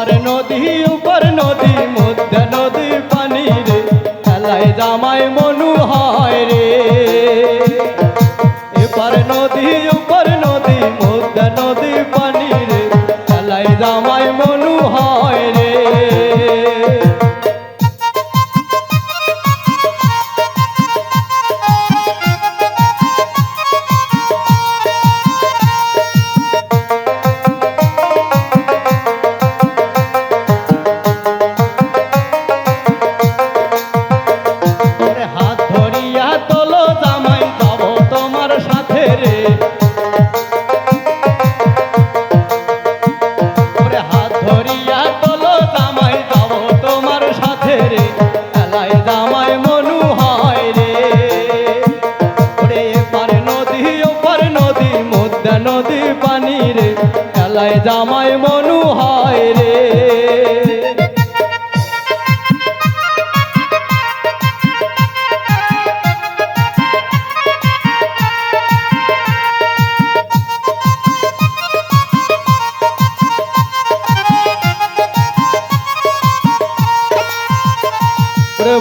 এপার নদী ওপার নদী মধ্যে নদী পানি রে খেলায় জামাই মনু হয় রে। এপার নদী ওপার নদী মধ্যে নদী পানি রে খেলায় জামাই মনু হয় রে। হাত ধরিয়া তোলো জামাই যাব তোমার সাথে রে। হাত ধরিয়া তোলো জামাই যাব তোমার সাথে রে খেলায় জামাই মনু হয় রে। এপার নদী ওপার নদী মধ্যে নদী পানি রে খেলায় জামাই মনু হয় রে।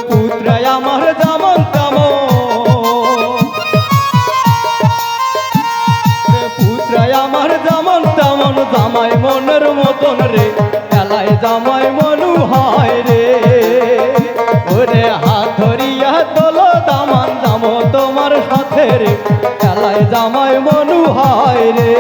পুত্র আমার যেমন তেমন, পুত্র আমার যেমন তেমন জামাই মনের মতন রে খেলায় জামাই মনু হয় রে। ওরে হাত ধরিয়া তোলো দামান যাম তোমার সাথে রে খেলায় জামাই মনু হয় রে।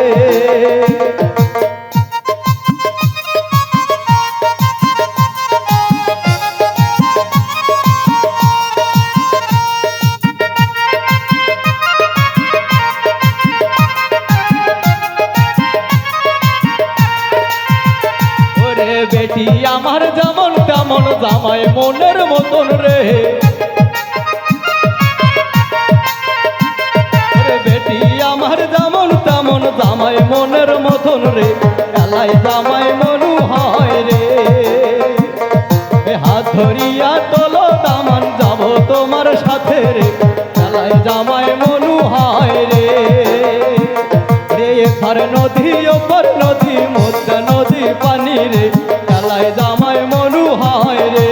বেটি আমার যেমন তেমন জামাই মনের মতন রে। বেটি আমার যেমন তেমন জামাই মনের মতন রে খেলায় জামাই মনু হয় রে। হাত ধরিয়া তোলো দামান যাব তোমার সাথে রে খেলায় জামাই মনু হয় রে। এপার নদী ওপার নদী মধ্যে নদী পানি রে খেলায় জামাই মনু হয় রে।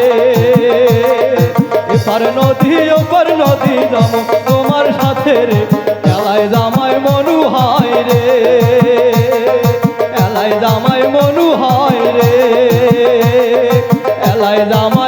এপার নদী ওপার নদী যাব তোমার সাথে রে খেলায় জামাই মনু হয় রে। খেলায় জামাই মনু হয় রে। খেলায় জামাই